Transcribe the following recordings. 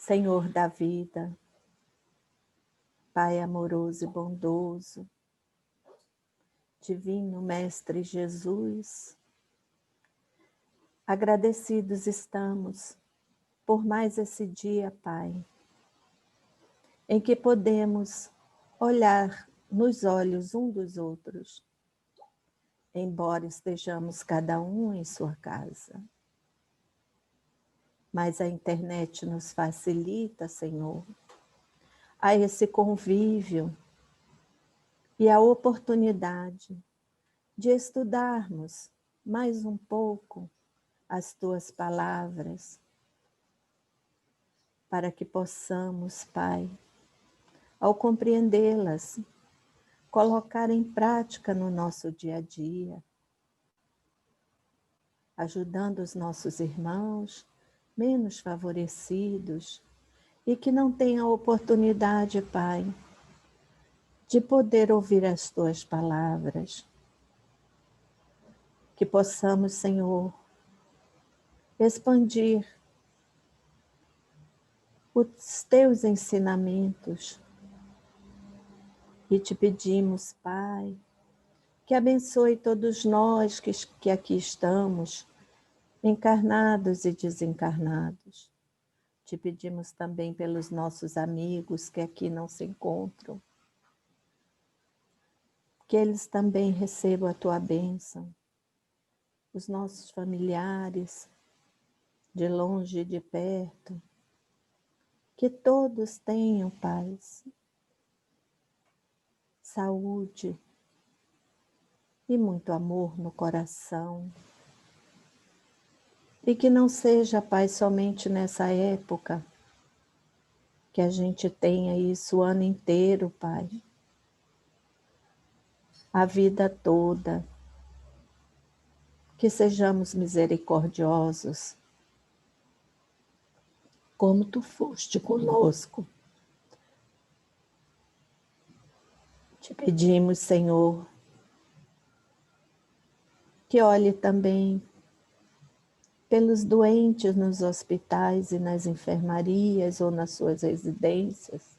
Senhor da vida, Pai amoroso e bondoso, Divino Mestre Jesus, agradecidos estamos por mais esse dia, Pai, em que podemos olhar nos olhos um dos outros, embora estejamos cada um em sua casa. Mas a internet nos facilita, Senhor, a esse convívio e a oportunidade de estudarmos mais um pouco as Tuas palavras, para que possamos, Pai, ao compreendê-las, colocar em prática no nosso dia a dia, ajudando os nossos irmãos menos favorecidos e que não tenham a oportunidade, Pai, de poder ouvir as Tuas palavras. Que possamos, Senhor, expandir os Teus ensinamentos e te pedimos, Pai, que abençoe todos nós que aqui estamos, encarnados e desencarnados. Te pedimos também pelos nossos amigos que aqui não se encontram, que eles também recebam a Tua bênção, os nossos familiares, de longe e de perto, que todos tenham paz, saúde e muito amor no coração. E que não seja, Pai, somente nessa época, que a gente tenha isso o ano inteiro, Pai. A vida toda. Que sejamos misericordiosos, como Tu foste conosco. Te pedimos, Senhor, que olhe também pelos doentes nos hospitais e nas enfermarias ou nas suas residências,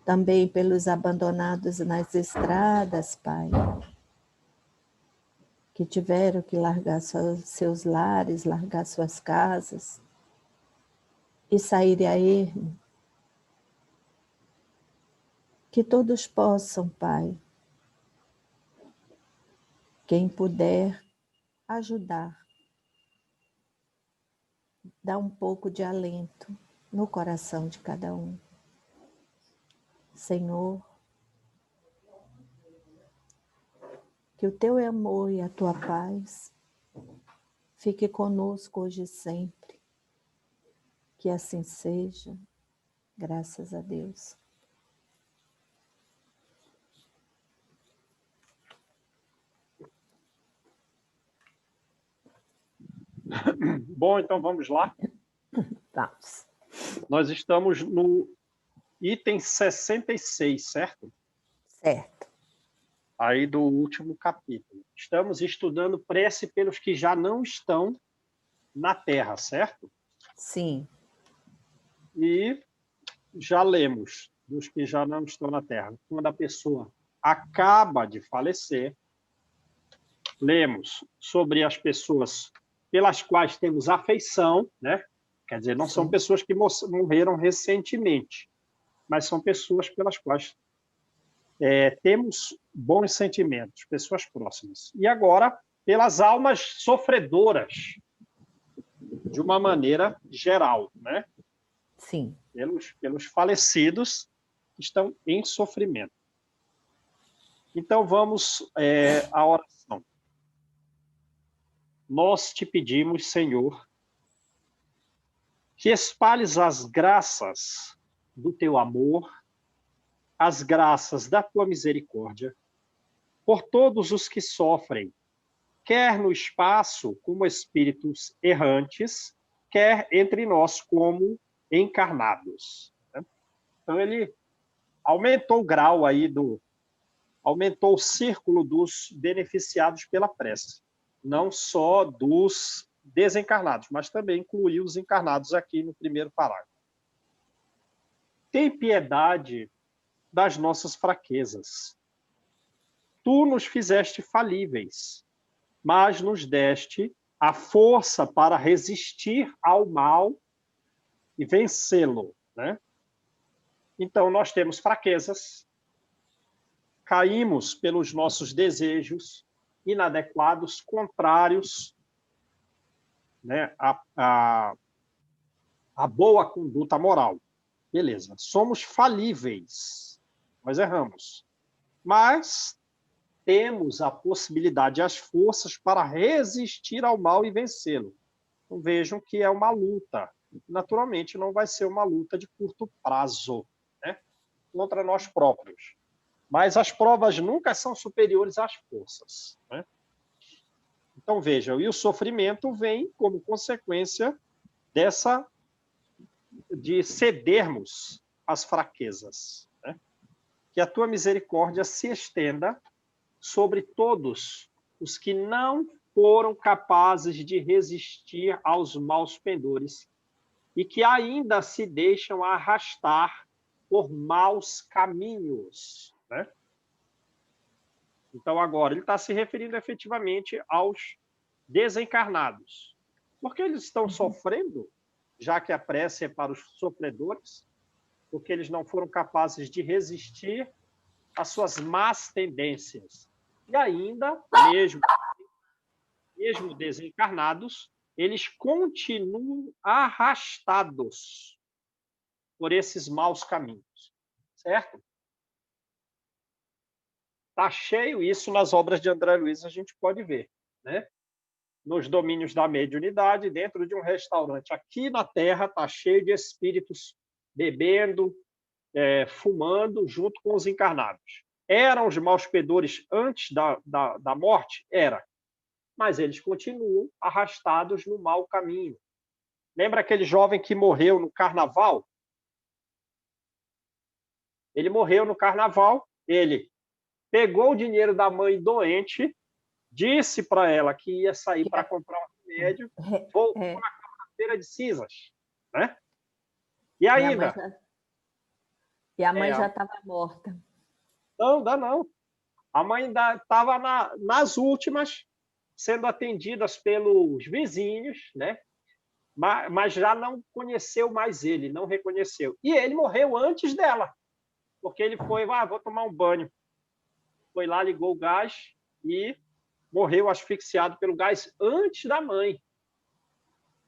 também pelos abandonados nas estradas, Pai, que tiveram que largar seus lares, largar suas casas e sair a ermo. Que todos possam, Pai, quem puder, ajudar, dar um pouco de alento no coração de cada um. Senhor, que o Teu amor e a Tua paz fique conosco hoje e sempre. Que assim seja, graças a Deus. Bom, então vamos lá. Vamos. Nós estamos no item 66, certo? Certo. Aí do último capítulo. Estamos estudando prece pelos que já não estão na Terra, certo? Sim. E já lemos dos que já não estão na Terra. Quando a pessoa acaba de falecer, lemos sobre as pessoas pelas quais temos afeição, né? Quer dizer, não são pessoas que morreram recentemente, mas são pessoas pelas quais temos bons sentimentos, pessoas próximas. E agora, pelas almas sofredoras, de uma maneira geral, né? Sim. Pelos falecidos que estão em sofrimento. Então, vamos à oração. Nós te pedimos, Senhor, que espalhes as graças do teu amor, as graças da tua misericórdia, por todos os que sofrem, quer no espaço como espíritos errantes, quer entre nós como encarnados. Então, ele aumentou o grau aí aumentou o círculo dos beneficiados pela prece, não só dos desencarnados, mas também incluiu os encarnados aqui no primeiro parágrafo. Tem piedade das nossas fraquezas. Tu nos fizeste falíveis, mas nos deste a força para resistir ao mal e vencê-lo, né? Então, nós temos fraquezas, caímos pelos nossos desejos inadequados, contrários, né, à boa conduta moral. Beleza, somos falíveis, nós erramos, mas temos a possibilidade e as forças para resistir ao mal e vencê-lo. Então, vejam que é uma luta. Naturalmente, não vai ser uma luta de curto prazo, né, contra nós próprios. Mas as provas nunca são superiores às forças, né? Então, vejam, e o sofrimento vem como consequência de cedermos às fraquezas, né? Que a tua misericórdia se estenda sobre todos os que não foram capazes de resistir aos maus pendores e que ainda se deixam arrastar por maus caminhos, né? Então, agora, ele está se referindo efetivamente aos desencarnados. Porque eles estão sofrendo, já que a prece é para os sofredores, porque eles não foram capazes de resistir às suas más tendências. E ainda, mesmo desencarnados, eles continuam arrastados por esses maus caminhos, certo? Está cheio isso nas obras de André Luiz, a gente pode ver, né? Nos domínios da mediunidade, dentro de um restaurante aqui na Terra, está cheio de espíritos bebendo, fumando, junto com os encarnados. Eram os maus pedores antes da morte? Era. Mas eles continuam arrastados no mau caminho. Lembra aquele jovem que morreu no carnaval? Ele morreu no carnaval, ele pegou o dinheiro da mãe doente, disse para ela que ia sair para comprar um remédio, voltou na quarta-feira de cinzas, né? E ainda... E a mãe já estava morta. Não, dá não. A mãe ainda estava nas últimas, sendo atendidas pelos vizinhos, né? Mas já não conheceu mais ele, não reconheceu. E ele morreu antes dela, porque ele foi, vou tomar um banho. Foi lá, ligou o gás e morreu asfixiado pelo gás antes da mãe,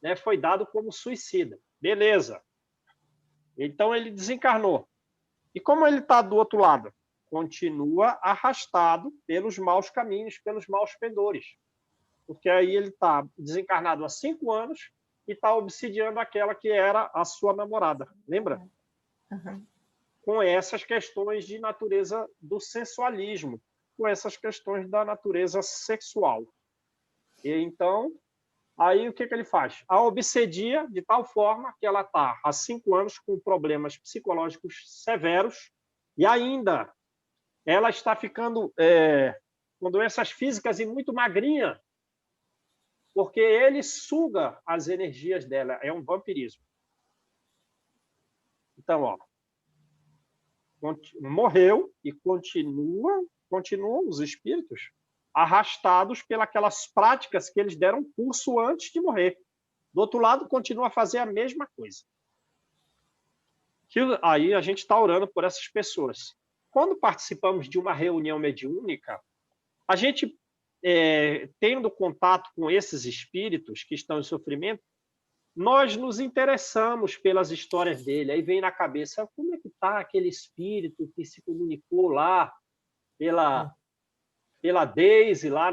né? Foi dado como suicida. Beleza. Então ele desencarnou. E como ele está do outro lado? Continua arrastado pelos maus caminhos, pelos maus pendores. Porque aí ele está desencarnado há 5 anos e está obsidiando aquela que era a sua namorada. Lembra? Uhum. Com essas questões de natureza do sensualismo, com essas questões da natureza sexual. E então, aí o que ele faz? A obsedia de tal forma que ela está há 5 anos com problemas psicológicos severos e ainda ela está ficando com doenças físicas e muito magrinha, porque ele suga as energias dela, é um vampirismo. Então, ó, morreu e continuam os espíritos arrastados pelas práticas que eles deram curso antes de morrer. Do outro lado, continua a fazer a mesma coisa. Aí a gente está orando por essas pessoas. Quando participamos de uma reunião mediúnica, a gente, tendo contato com esses espíritos que estão em sofrimento, nós nos interessamos pelas histórias dele. Aí vem na cabeça, como é que está aquele espírito que se comunicou lá pela Daisy, lá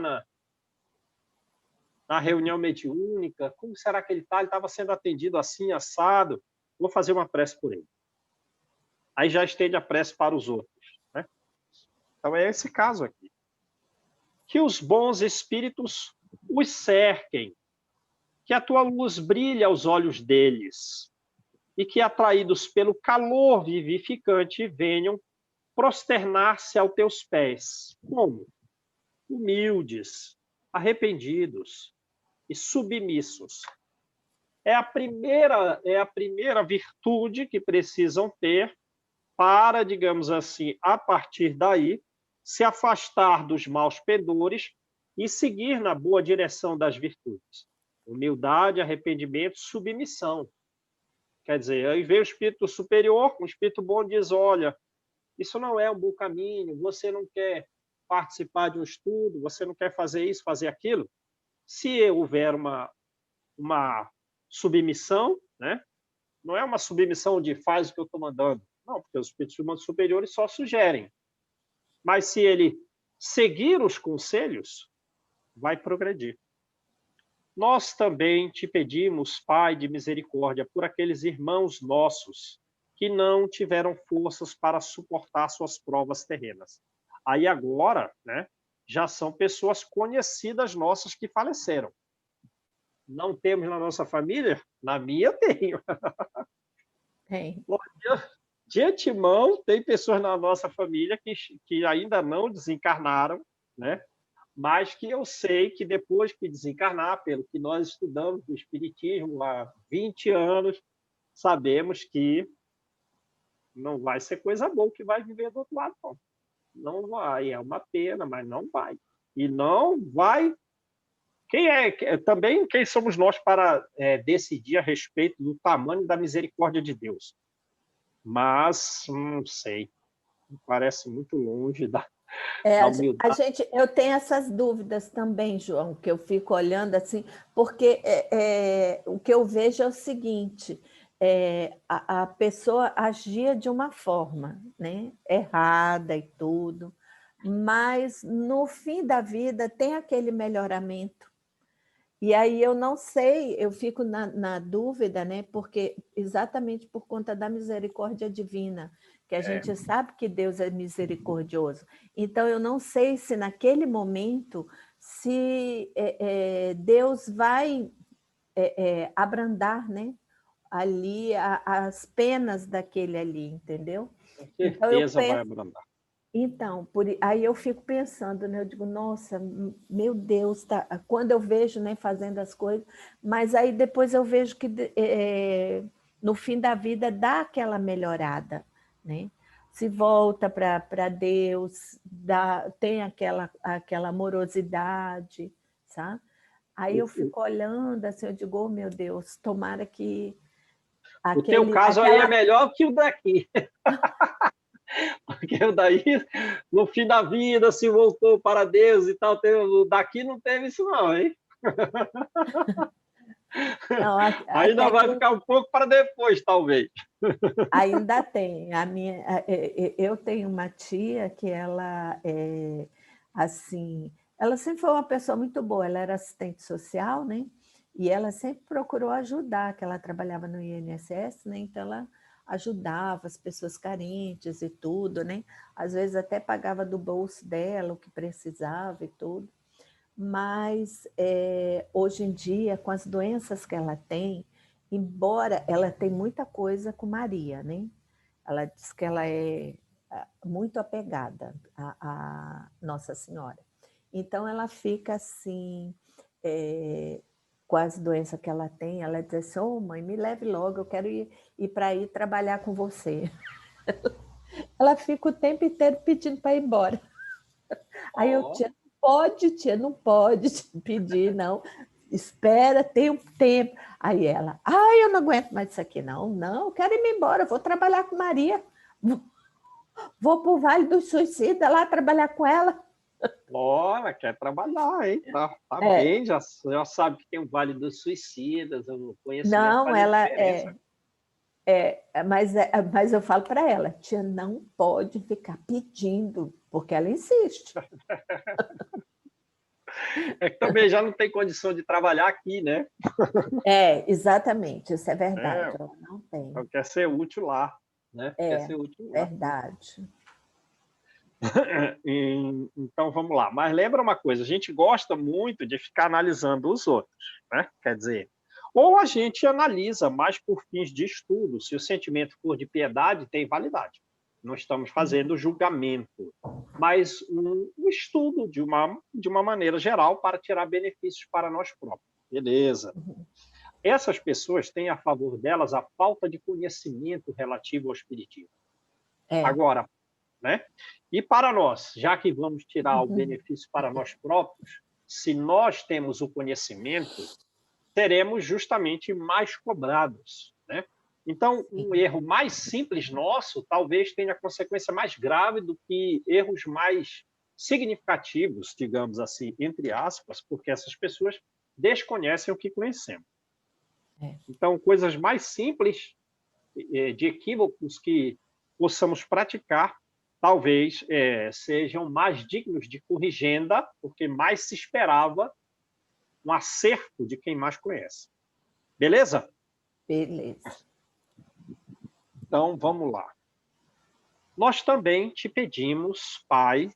na reunião mediúnica? Como será que ele está? Ele estava sendo atendido assim, assado. Vou fazer uma prece por ele. Aí já estende a prece para os outros, né? Então é esse caso aqui. Que os bons espíritos os cerquem, que a tua luz brilhe aos olhos deles, e que, atraídos pelo calor vivificante, venham prosternar-se aos teus pés. Como? Humildes, arrependidos, e submissos. É a primeira virtude que precisam ter para, digamos assim, a partir daí, se afastar dos maus pendores e seguir na boa direção das virtudes. Humildade, arrependimento, submissão. Quer dizer, aí vem o espírito superior, o espírito bom diz, olha, isso não é um bom caminho, você não quer participar de um estudo, você não quer fazer isso, fazer aquilo. Se houver uma submissão, né? Não é uma submissão de faz o que eu estou mandando, não, porque os espíritos superiores só sugerem. Mas se ele seguir os conselhos, vai progredir. Nós também te pedimos, Pai de misericórdia, por aqueles irmãos nossos que não tiveram forças para suportar suas provas terrenas. Aí agora, né, já são pessoas conhecidas nossas que faleceram. Não temos na nossa família? Na minha eu tenho. Tem. De antemão, tem pessoas na nossa família que ainda não desencarnaram, né? Mas que eu sei que depois que desencarnar, pelo que nós estudamos do Espiritismo há 20 anos, sabemos que não vai ser coisa boa que vai viver do outro lado, não. Não vai, é uma pena, mas não vai. E não vai. Também quem somos nós para decidir a respeito do tamanho da misericórdia de Deus? Mas não sei, parece muito longe da humildade. Eu tenho essas dúvidas também, João, que eu fico olhando assim, porque o que eu vejo é o seguinte: a pessoa agia de uma forma, né, errada e tudo, mas no fim da vida tem aquele melhoramento. E aí eu não sei, eu fico na dúvida, né? Porque exatamente por conta da misericórdia divina, que a gente sabe que Deus é misericordioso. Então eu não sei se naquele momento se Deus vai abrandar, né? Ali as penas daquele ali, entendeu? Com Então eu certeza vai penso. abrandar. Então, aí eu fico pensando, né? Eu digo, nossa, meu Deus, tá. Quando eu vejo, né, fazendo as coisas, mas aí depois eu vejo que no fim da vida dá aquela melhorada, né? Se volta para Deus, tem aquela amorosidade, sabe? Aí eu fico olhando assim, eu digo, oh, meu Deus, tomara que O teu caso aí é melhor que o daqui. Porque o daí, no fim da vida, se voltou para Deus e tal. O daqui não teve isso não, hein? Não, Ainda vai ficar um pouco para depois, talvez. Ainda tem. Eu tenho uma tia que ela assim, ela sempre foi uma pessoa muito boa, ela era assistente social, né? E ela sempre procurou ajudar, que ela trabalhava no INSS, né? Então ela ajudava as pessoas carentes e tudo, né? Às vezes até pagava do bolso dela o que precisava e tudo. Mas hoje em dia, com as doenças que ela tem, embora ela tenha muita coisa com Maria, né? Ela diz que ela é muito apegada à Nossa Senhora. Então, ela fica assim, com as doenças que ela tem, ela diz assim, oh, mãe, me leve logo, eu quero ir para aí trabalhar com você. Ela fica o tempo inteiro pedindo para ir embora. Aí eu, tia, não pode te pedir, não. Espera, tem um tempo. Aí ela, eu não aguento mais isso aqui, não, eu quero ir embora, vou trabalhar com Maria, vou para o Vale dos Suicidas lá trabalhar com ela. Olha, quer trabalhar, hein? Tá bem, já sabe que tem o Vale dos Suicidas, o conhecimento não, faz a ela diferença. mas eu falo para ela, tia, não pode ficar pedindo, porque ela insiste. É que também já não tem condição de trabalhar aqui, né? Exatamente, isso é verdade, ela não tem. Então quer ser útil lá, né? Quer ser útil lá. Verdade. Então vamos lá. Mas lembra uma coisa, a gente gosta muito de ficar analisando os outros, né? Quer dizer, ou a gente analisa mais por fins de estudo, se o sentimento for de piedade, tem validade. Não estamos fazendo julgamento, mas um estudo de uma maneira geral para tirar benefícios para nós próprios. Beleza. Uhum. Essas pessoas têm a favor delas a falta de conhecimento relativo ao espiritismo. É. Agora, né? E para nós, já que vamos tirar o Uhum. benefício para nós próprios, se nós temos o conhecimento, seremos justamente mais cobrados, né? Então, um Sim. erro mais simples nosso talvez tenha consequência mais grave do que erros mais significativos, digamos assim, entre aspas, porque essas pessoas desconhecem o que conhecemos. É. Então, coisas mais simples de equívocos que possamos praticar, talvez sejam mais dignos de corrigenda, porque mais se esperava um acerto de quem mais conhece. Beleza? Beleza. Então, vamos lá. Nós também te pedimos, Pai,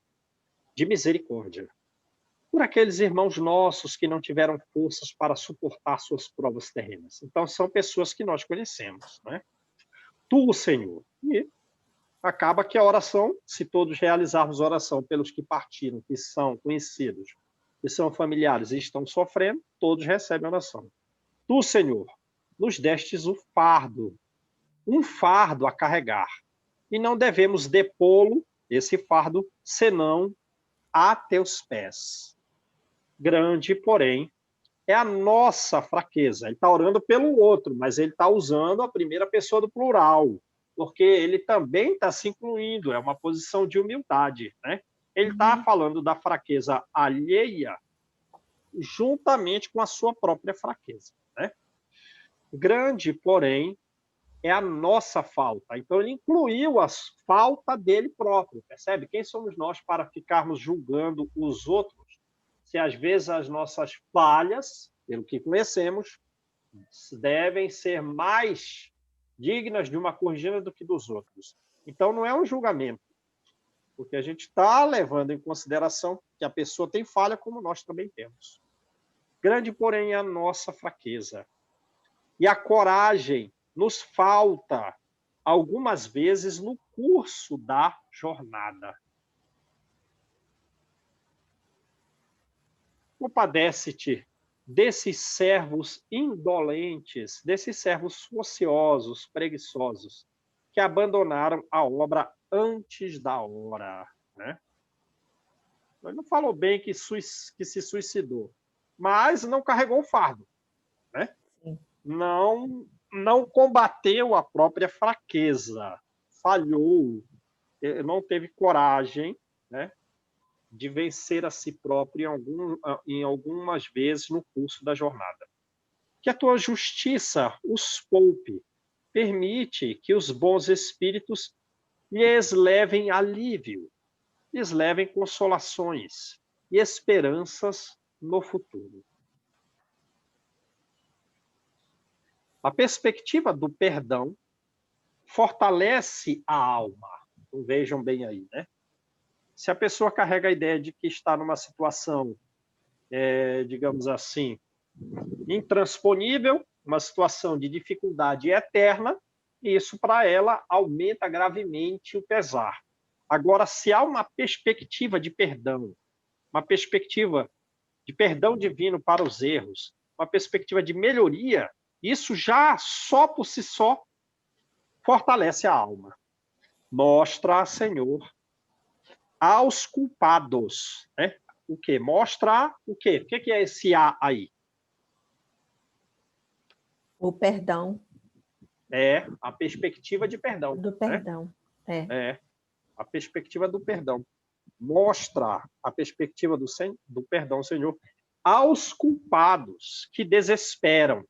de misericórdia, por aqueles irmãos nossos que não tiveram forças para suportar suas provas terrenas. Então, são pessoas que nós conhecemos, né? Tu, Senhor. E acaba que a oração, se todos realizarmos oração pelos que partiram, que são conhecidos, que são familiares e estão sofrendo, todos recebem oração. Tu, Senhor, nos destes o fardo, um fardo a carregar, e não devemos depô-lo, esse fardo, senão a teus pés. Grande, porém, é a nossa fraqueza. Ele está orando pelo outro, mas ele está usando a primeira pessoa do plural, porque ele também está se incluindo, é uma posição de humildade, né? Ele está falando da fraqueza alheia juntamente com a sua própria fraqueza, né? Grande, porém, é a nossa falta. Então, ele incluiu a falta dele próprio, percebe? Quem somos nós para ficarmos julgando os outros, se às vezes as nossas falhas, pelo que conhecemos, devem ser mais dignas de uma corrigida do que dos outros. Então, não é um julgamento, porque a gente está levando em consideração que a pessoa tem falha, como nós também temos. Grande, porém, é a nossa fraqueza. E a coragem nos falta algumas vezes no curso da jornada. Compadece-te desses servos indolentes, desses servos ociosos, preguiçosos, que abandonaram a obra antes da hora, né? Ele não falou bem que se suicidou, mas não carregou o fardo, né? Sim. Não combateu a própria fraqueza, falhou, não teve coragem, né, de vencer a si próprio em algumas vezes no curso da jornada. Que a tua justiça os poupe, permite que os bons espíritos lhes levem alívio, lhes levem consolações e esperanças no futuro. A perspectiva do perdão fortalece a alma. Então, vejam bem aí, né? Se a pessoa carrega a ideia de que está numa situação, digamos assim, intransponível, uma situação de dificuldade eterna, isso para ela aumenta gravemente o pesar. Agora, se há uma perspectiva de perdão, uma perspectiva de perdão divino para os erros, uma perspectiva de melhoria, isso já só por si só fortalece a alma. Mostra, Senhor, aos culpados, né? O quê? Mostra o quê? O que é esse A aí? O perdão. É a perspectiva de perdão. Do Né? perdão. É a perspectiva do perdão. Mostra a perspectiva do perdão, Senhor, aos culpados que desesperam.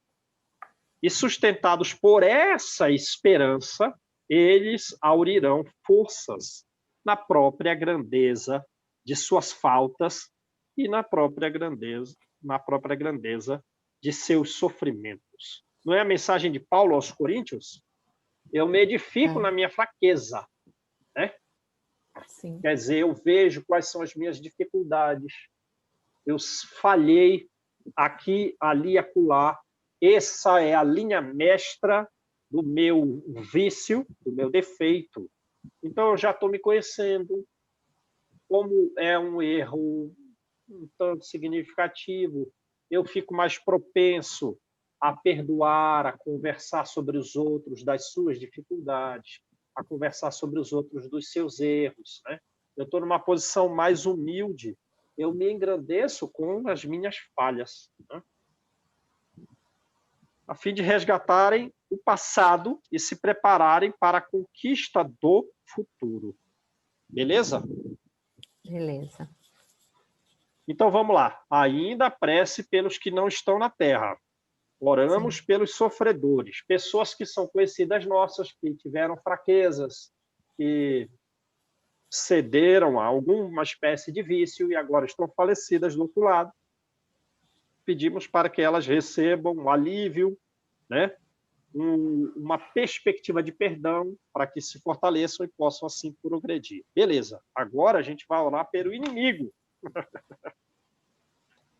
E sustentados por essa esperança, eles aurirão forças na própria grandeza de suas faltas e na própria grandeza de seus sofrimentos. Não é a mensagem de Paulo aos Coríntios? Eu me edifico na minha fraqueza, né? Sim. Quer dizer, eu vejo quais são as minhas dificuldades. Eu falhei aqui, ali, acolá. Essa é a linha mestra do meu vício, do meu defeito. Então, eu já estou me conhecendo. Como é um erro um tanto significativo, eu fico mais propenso a perdoar, a conversar sobre os outros das suas dificuldades, a conversar sobre os outros dos seus erros, né? Eu estou numa posição mais humilde, eu me engrandeço com as minhas falhas, né? A fim de resgatarem o passado e se prepararem para a conquista do futuro. Beleza? Beleza. Então vamos lá. Ainda a prece pelos que não estão na terra. Oramos Sim. pelos sofredores, pessoas que são conhecidas nossas, que tiveram fraquezas, que cederam a alguma espécie de vício e agora estão falecidas do outro lado. Pedimos para que elas recebam um alívio, né? Uma perspectiva de perdão, para que se fortaleçam e possam assim progredir. Beleza, agora a gente vai orar pelo inimigo.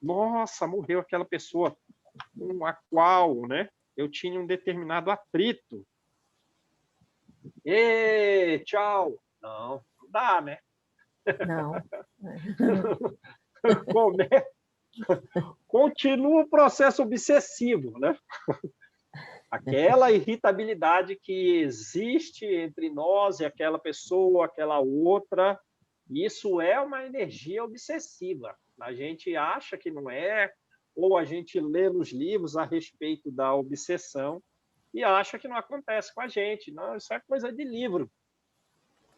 Nossa, morreu aquela pessoa com a qual, né, eu tinha um determinado atrito. E tchau. Não, não dá, né? Não. Continua o processo obsessivo, né? Aquela irritabilidade que existe entre nós e aquela pessoa, aquela outra, isso é uma energia obsessiva. A gente acha que não é, ou a gente lê nos livros a respeito da obsessão e acha que não acontece com a gente. Não, isso é coisa de livro.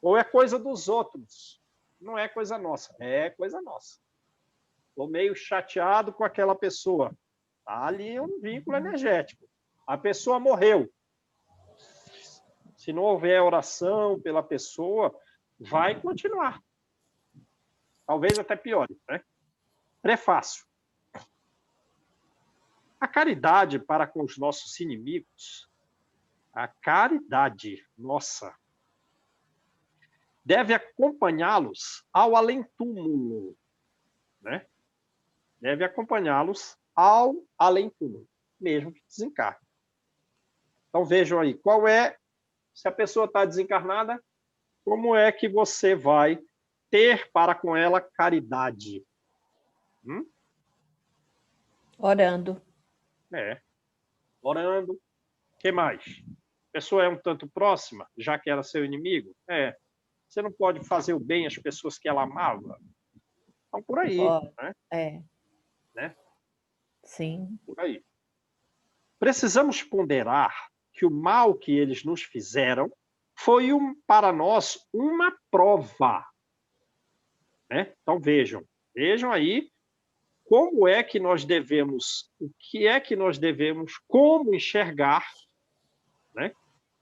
Ou é coisa dos outros. Não é coisa nossa, é coisa nossa. Estou meio chateado com aquela pessoa. Está ali um vínculo energético. A pessoa morreu. Se não houver oração pela pessoa, vai continuar. Talvez até piore, né? Prefácio. A caridade para com os nossos inimigos, a caridade nossa, deve acompanhá-los ao além-túmulo, né? Deve acompanhá-los ao além-túmulo, mesmo que desencarne. Então vejam aí, qual é, se a pessoa está desencarnada, como é que você vai ter para com ela caridade? Orando. Orando. O que mais? A pessoa é um tanto próxima, já que era seu inimigo? Você não pode fazer o bem às pessoas que ela amava? Então, por aí. Né? Sim. Por aí. Precisamos ponderar que o mal que eles nos fizeram foi, para nós, uma prova. Né? Então, vejam aí como é que nós devemos, o que é que nós devemos, como enxergar, né,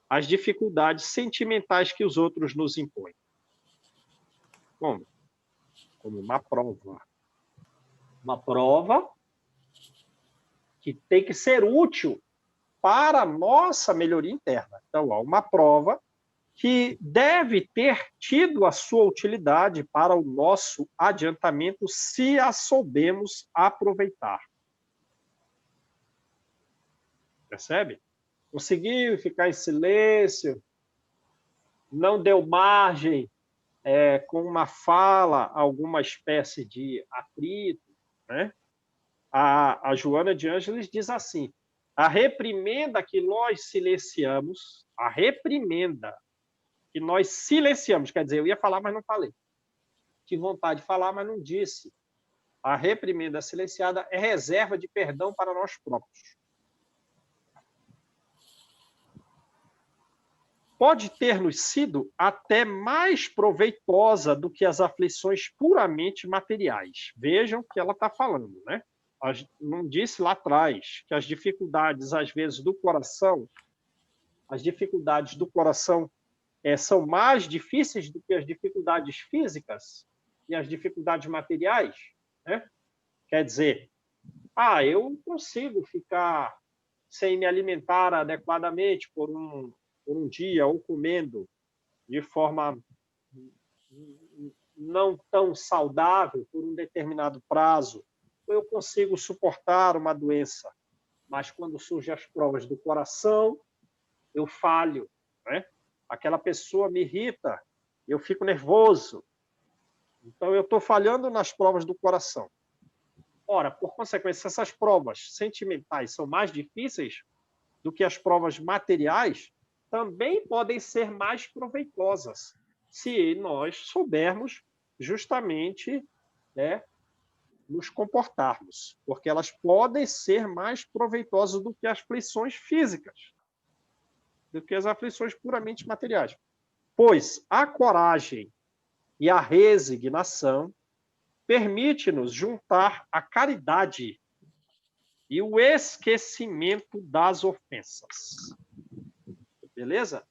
as dificuldades sentimentais que os outros nos impõem. Como? Como uma prova. Uma prova que tem que ser útil para a nossa melhoria interna. Então, uma prova que deve ter tido a sua utilidade para o nosso adiantamento, se a soubemos aproveitar. Percebe? Conseguiu ficar em silêncio, não deu margem com uma fala, alguma espécie de atrito, né? A Joana de Ângeles diz assim: a reprimenda que nós silenciamos, quer dizer, eu ia falar, mas não falei. Tive vontade de falar, mas não disse. A reprimenda silenciada é reserva de perdão para nós próprios. Pode ter-nos sido até mais proveitosa do que as aflições puramente materiais. Vejam o que ela está falando, né? Não disse lá atrás que as dificuldades, às vezes, do coração, são mais difíceis do que as dificuldades físicas e as dificuldades materiais, né? Quer dizer, eu consigo ficar sem me alimentar adequadamente por um dia, ou comendo de forma não tão saudável por um determinado prazo, ou eu consigo suportar uma doença. Mas quando surgem as provas do coração, eu falho, né? Aquela pessoa me irrita, eu fico nervoso. Então, eu estou falhando nas provas do coração. Ora, por consequência, essas provas sentimentais são mais difíceis do que as provas materiais, também podem ser mais proveitosas, se nós soubermos justamente, né, nos comportarmos, porque elas podem ser mais proveitosas do que as aflições físicas, do que as aflições puramente materiais. Pois a coragem e a resignação permite-nos juntar a caridade e o esquecimento das ofensas. Beleza?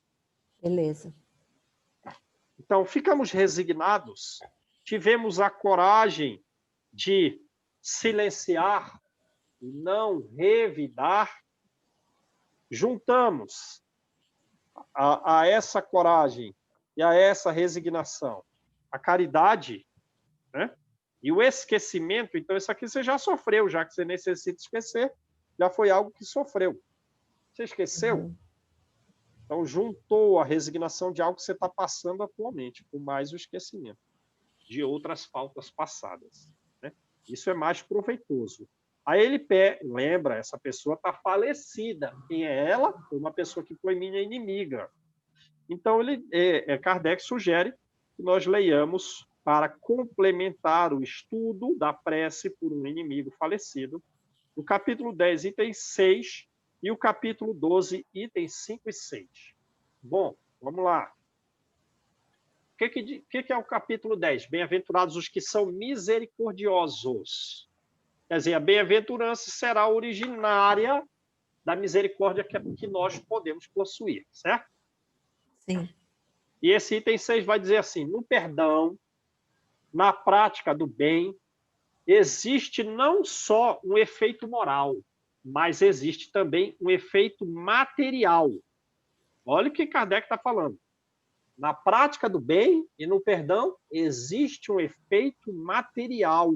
Beleza. Então, ficamos resignados, tivemos a coragem de silenciar e não revidar, juntamos a essa coragem e a essa resignação a caridade, né? E o esquecimento, então isso aqui você já sofreu, já que você necessita esquecer, já foi algo que sofreu. Você esqueceu? Então juntou a resignação de algo que você está passando atualmente, com mais o esquecimento de outras faltas passadas, né? Isso é mais proveitoso. Aí ele lembra, essa pessoa está falecida. Quem é ela? Foi uma pessoa que foi minha inimiga. Então, Kardec sugere que nós leiamos para complementar o estudo da prece por um inimigo falecido, o capítulo 10, item 6, e o capítulo 12, itens 5 e 6. Bom, vamos lá. O que é o capítulo 10? Bem-aventurados os que são misericordiosos. Quer dizer, a bem-aventurança será originária da misericórdia que nós podemos possuir, certo? Sim. E esse item 6 vai dizer assim: no perdão, na prática do bem, existe não só um efeito moral, mas existe também um efeito material. Olha o que Kardec está falando. Na prática do bem e no perdão, existe um efeito material.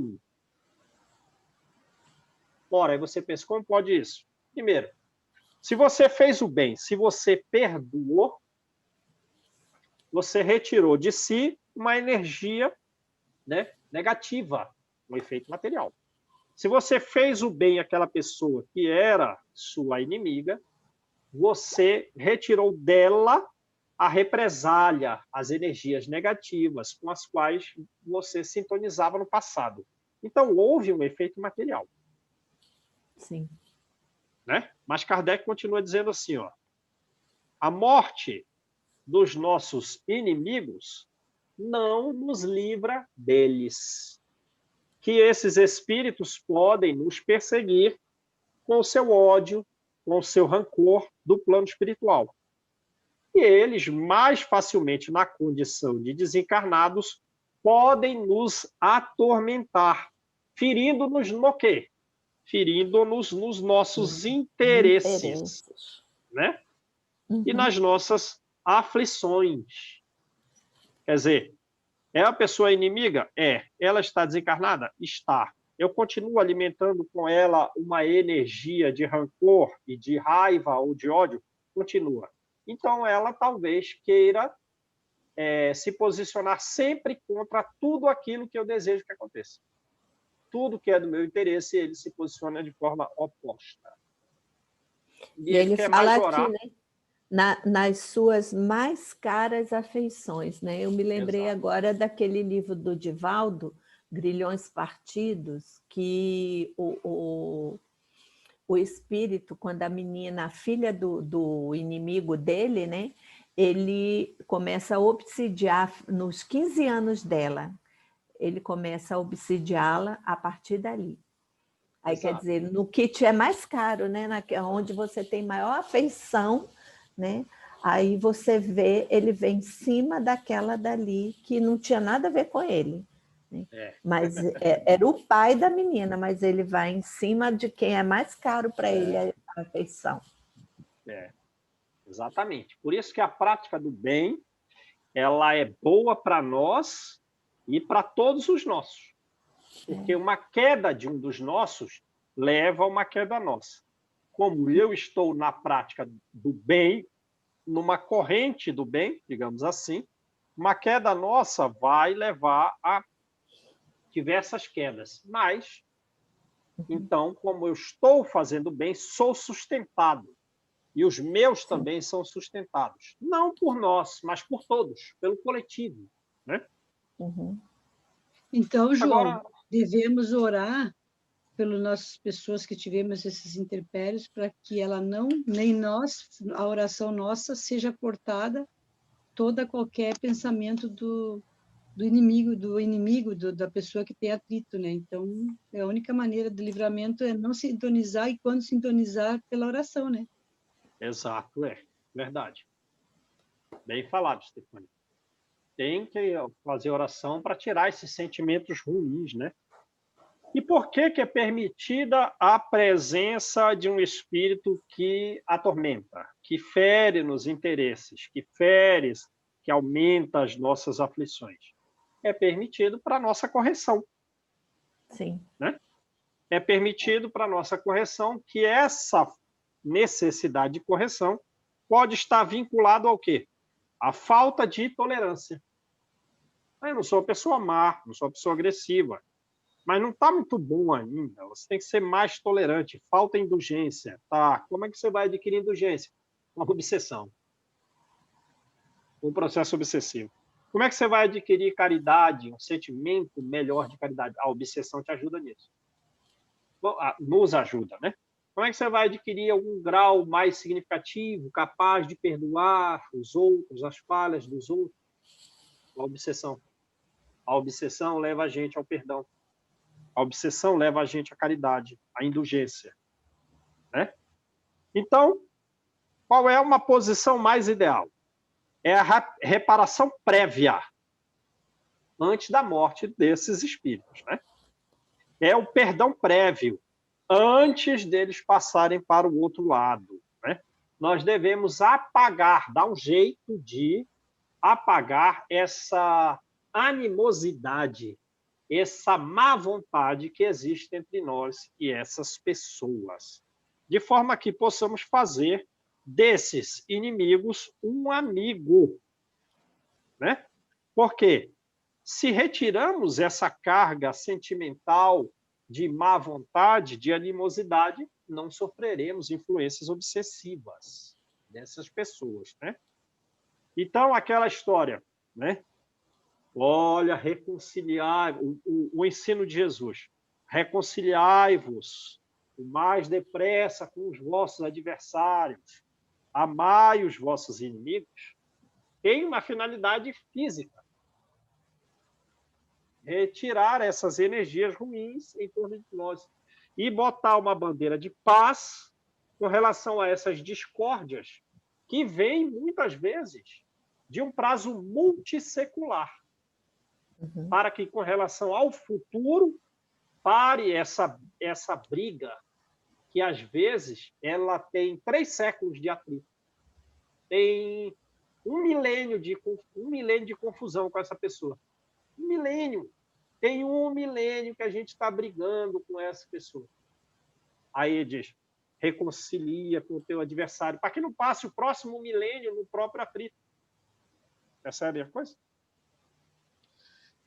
Ora, aí você pensa, como pode isso? Primeiro, se você fez o bem, se você perdoou, você retirou de si uma energia, né, negativa, um efeito material. Se você fez o bem àquela pessoa que era sua inimiga, você retirou dela a represália, as energias negativas com as quais você sintonizava no passado. Então, houve um efeito material. Sim. Né? Mas Kardec continua dizendo assim, ó, a morte dos nossos inimigos não nos livra deles. Que esses espíritos podem nos perseguir com o seu ódio, com o seu rancor do plano espiritual. E eles, mais facilmente na condição de desencarnados, podem nos atormentar, ferindo-nos no quê? Ferindo-nos nos nossos interesses, né? E nas nossas aflições. Quer dizer, é a pessoa inimiga? É. Ela está desencarnada? Está. Eu continuo alimentando com ela uma energia de rancor e de raiva ou de ódio? Continua. Então, ela talvez queira se posicionar sempre contra tudo aquilo que eu desejo que aconteça. Tudo que é do meu interesse, ele se posiciona de forma oposta. E ele quer fala mais orar, aqui, né, nas suas mais caras afeições, né? Eu me lembrei agora daquele livro do Divaldo, Grilhões Partidos, que o espírito, quando a menina, a filha do inimigo dele, né? Ele começa a obsidiar nos 15 anos dela. Ele começa a obsidiá-la a partir dali. Aí, quer dizer, no kit é mais caro, né? Onde você tem maior afeição, né? Aí você vê, ele vem em cima daquela dali que não tinha nada a ver com ele. Né? Mas era o pai da menina, mas ele vai em cima de quem é mais caro para ele a afeição. Exatamente. Por isso que a prática do bem, ela é boa para nós e para todos os nossos. Porque uma queda de um dos nossos leva a uma queda nossa. Como eu estou na prática do bem, numa corrente do bem, digamos assim, uma queda nossa vai levar a diversas quedas. Mas Então, como eu estou fazendo bem, sou sustentado. E os meus também são sustentados. Não por nós, mas por todos, pelo coletivo, né? Uhum. Então, João, Agora, devemos orar pelas nossas pessoas que tivemos esses intempéries, para que ela não, nem nós, a oração nossa, seja cortada toda qualquer pensamento do inimigo, da pessoa que tem atrito, né? Então, a única maneira de livramento é não sintonizar, e quando sintonizar, pela oração, né? exato, verdade. Bem falado, Stefania. Tem que fazer oração para tirar esses sentimentos ruins, né? E por que é permitida a presença de um espírito que atormenta, que fere nos interesses, que aumenta as nossas aflições? É permitido para a nossa correção. Sim. Né? É permitido para a nossa correção que essa necessidade de correção pode estar vinculado ao quê? A falta de tolerância. Eu não sou uma pessoa má, não sou uma pessoa agressiva, mas não está muito bom ainda. Você tem que ser mais tolerante. Falta indulgência. Tá? Como é que você vai adquirir indulgência? Uma obsessão. Um processo obsessivo. Como é que você vai adquirir caridade, um sentimento melhor de caridade? A obsessão te ajuda nisso. Nos ajuda, né? Como é que você vai adquirir algum grau mais significativo, capaz de perdoar os outros, as falhas dos outros? A obsessão. A obsessão leva a gente ao perdão. A obsessão leva a gente à caridade, à indulgência. Né? Então, qual é uma posição mais ideal? É a reparação prévia, antes da morte desses espíritos. Né? É o perdão prévio, antes deles passarem para o outro lado. Né? Nós devemos apagar, dar um jeito de apagar essa animosidade, essa má vontade que existe entre nós e essas pessoas, de forma que possamos fazer desses inimigos um amigo, né? Porque se retiramos essa carga sentimental de má vontade, de animosidade, não sofreremos influências obsessivas dessas pessoas, né? Então, aquela história, né? Olha, reconciliar, o ensino de Jesus. Reconciliai-vos o mais depressa com os vossos adversários. Amai os vossos inimigos. Tem uma finalidade física. Retirar essas energias ruins em torno de nós. E botar uma bandeira de paz com relação a essas discórdias que vêm, muitas vezes, de um prazo multissecular. Para que, com relação ao futuro, pare essa briga, que às vezes ela tem 3 séculos de atrito. Tem um milênio de confusão com essa pessoa. Um milênio. Tem 1 milênio que a gente está brigando com essa pessoa. Aí ele diz, reconcilia com o teu adversário, para que não passe o próximo milênio no próprio atrito. Percebe a coisa?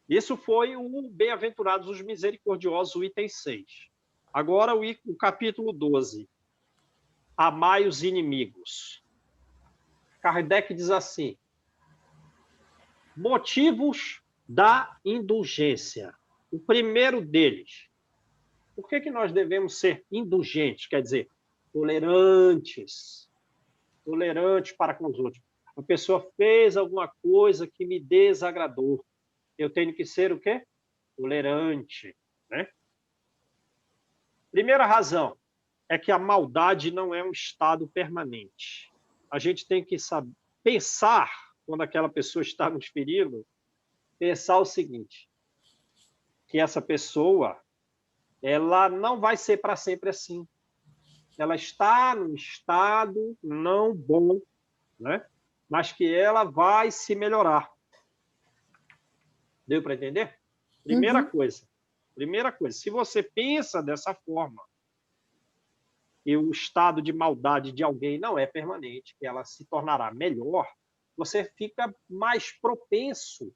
Isso foi o Bem-aventurados os Misericordiosos, o item 6. Agora o capítulo 12. Amai os inimigos. Kardec diz assim, motivos da indulgência. O primeiro deles, por que nós devemos ser indulgentes? Quer dizer, tolerantes. Tolerantes para com os outros. A pessoa fez alguma coisa que me desagradou. Eu tenho que ser o quê? Tolerante. Né? Primeira razão é que a maldade não é um estado permanente. A gente tem que saber, pensar, quando aquela pessoa está nos ferindo, pensar o seguinte, que essa pessoa ela não vai ser para sempre assim. Ela está num estado não bom, né? Mas que ela vai se melhorar. Deu para entender? Primeira coisa, se você pensa dessa forma, e o estado de maldade de alguém não é permanente, que ela se tornará melhor, você fica mais propenso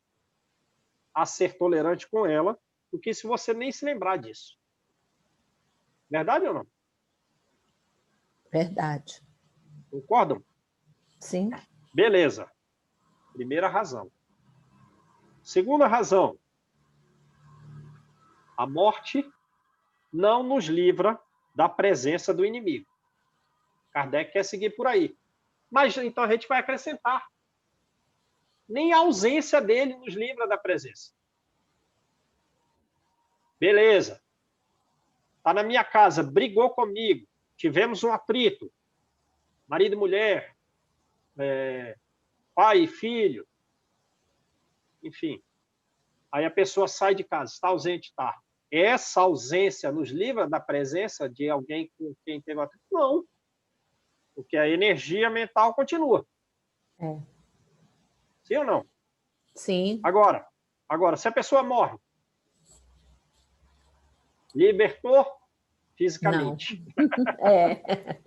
a ser tolerante com ela do que se você nem se lembrar disso. Verdade ou não? Verdade. Concordam? Sim. Beleza. Primeira razão. Segunda razão. A morte não nos livra da presença do inimigo. Kardec quer seguir por aí. Mas então a gente vai acrescentar. Nem a ausência dele nos livra da presença. Beleza. Está na minha casa, brigou comigo, tivemos um atrito, marido e mulher, pai e filho, enfim. Aí a pessoa sai de casa, está ausente, está. Essa ausência nos livra da presença de alguém com quem teve um atrito? Não. Porque a energia mental continua. É. Sim ou não? Sim. Agora, se a pessoa morre, libertou fisicamente. Não. É.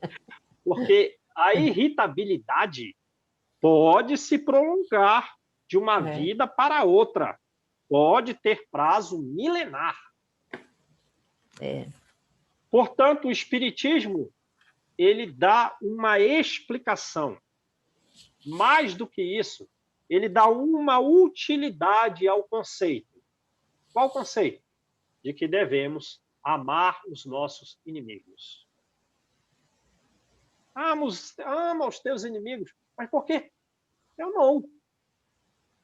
Porque a irritabilidade pode se prolongar de uma vida para outra. Pode ter prazo milenar. É. Portanto, o Espiritismo, ele dá uma explicação. Mais do que isso, ele dá uma utilidade ao conceito. Qual conceito? De que devemos amar os nossos inimigos. Ama os teus inimigos. Mas por quê? Eu não.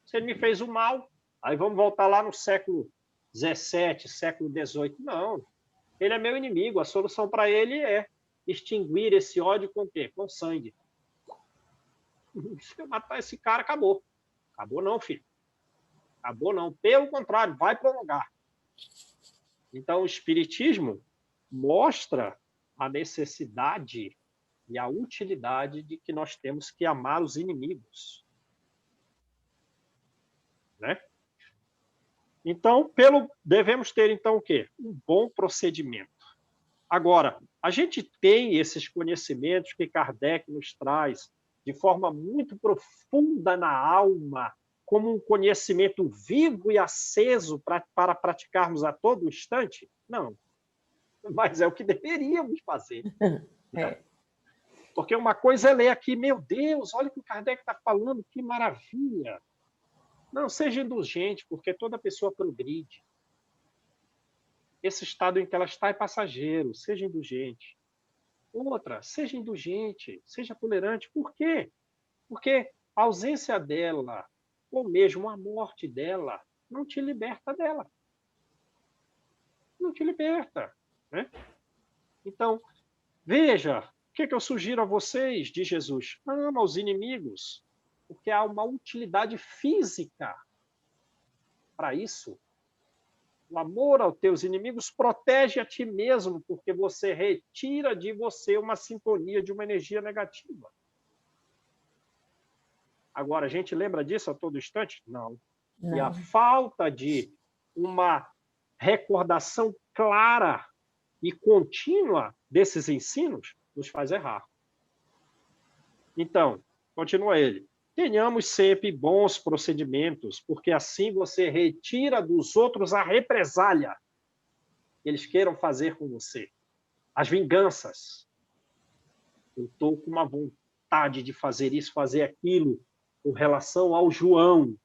Se ele me fez o mal, aí vamos voltar lá no século XVII, século XVIII. Não. Ele é meu inimigo. A solução para ele é extinguir esse ódio com o quê? Com sangue. Se eu matar esse cara, acabou. Acabou não, filho. Acabou não. Pelo contrário, vai prolongar. Então, o Espiritismo mostra a necessidade e a utilidade de que nós temos que amar os inimigos. Né? Então, devemos ter, então, o quê? Um bom procedimento. Agora, a gente tem esses conhecimentos que Kardec nos traz de forma muito profunda na alma, como um conhecimento vivo e aceso para praticarmos a todo instante? Não. Mas é o que deveríamos fazer. É. Porque uma coisa é ler aqui, meu Deus, olha o que o Kardec está falando, que maravilha. Não, seja indulgente, porque toda pessoa progride. Esse estado em que ela está é passageiro, seja indulgente. Outra, seja indulgente, seja tolerante. Por quê? Porque a ausência dela, ou mesmo a morte dela, não te liberta dela. Não te liberta. Né? Então, veja, o que eu sugiro a vocês de Jesus? Ama os inimigos, porque há uma utilidade física para isso. O amor aos teus inimigos protege a ti mesmo, porque você retira de você uma sintonia de uma energia negativa. Agora, a gente lembra disso a todo instante? Não. Não. E a falta de uma recordação clara e contínua desses ensinos nos faz errar. Então, continua ele. Tenhamos sempre bons procedimentos, porque assim você retira dos outros a represália que eles queiram fazer com você. As vinganças. Eu estou com uma vontade de fazer isso, fazer aquilo, com relação ao João.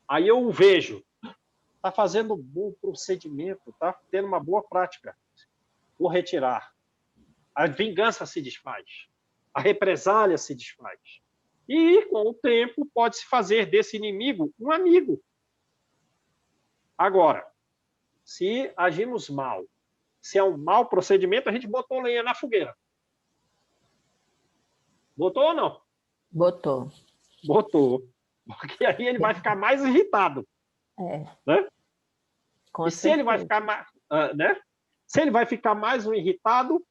Aí eu o vejo. Está fazendo um bom procedimento, está tendo uma boa prática. Vou retirar. A vingança se desfaz. A represália se desfaz. E, com o tempo, pode-se fazer desse inimigo um amigo. Agora, se agimos mal, se é um mau procedimento, a gente botou lenha na fogueira. Botou ou não? Botou. Botou. Porque aí ele vai ficar mais irritado. É. Né? Com e se ele vai ficar mais, né? Se ele vai ficar mais irritado,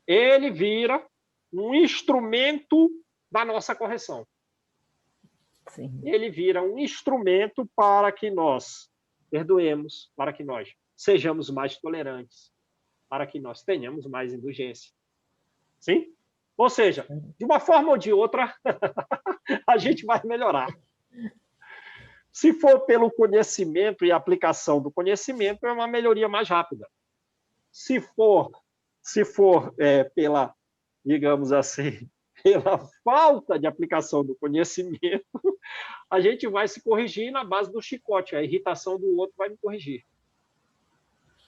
ele vira um instrumento da nossa correção. Sim. Ele vira um instrumento para que nós perdoemos, para que nós sejamos mais tolerantes, para que nós tenhamos mais indulgência. Sim? Ou seja, de uma forma ou de outra, a gente vai melhorar. Se for pelo conhecimento e aplicação do conhecimento, é uma melhoria mais rápida. se for pela, digamos assim, pela falta de aplicação do conhecimento, a gente vai se corrigir na base do chicote. A irritação do outro vai me corrigir.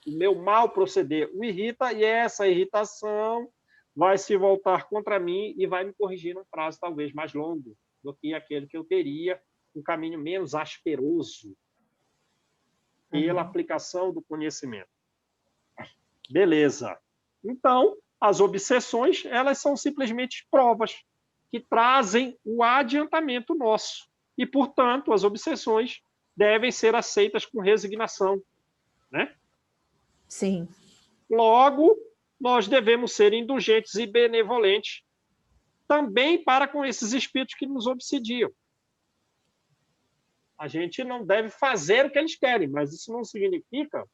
O meu mal proceder o irrita e essa irritação vai se voltar contra mim e vai me corrigir num prazo talvez mais longo do que aquele que eu teria, um caminho menos asperoso pela aplicação do conhecimento. Beleza. Então, as obsessões, elas são simplesmente provas que trazem o adiantamento nosso. E, portanto, as obsessões devem ser aceitas com resignação, né? Sim. Logo, nós devemos ser indulgentes e benevolentes também para com esses espíritos que nos obsidiam. A gente não deve fazer o que eles querem, mas isso não significa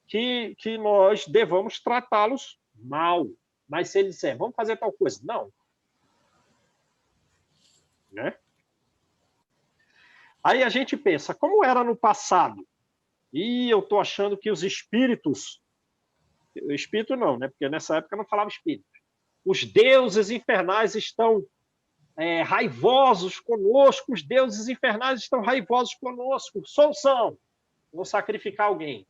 que nós devamos tratá-los mal. Mas se eles disserem, vamos fazer tal coisa, não. Né? Aí a gente pensa, como era no passado? E eu estou achando que os espíritos... Espírito não, né? Porque nessa época não falava espírito. Os deuses infernais estão raivosos conosco, os deuses infernais estão raivosos conosco. Solução, vou sacrificar alguém.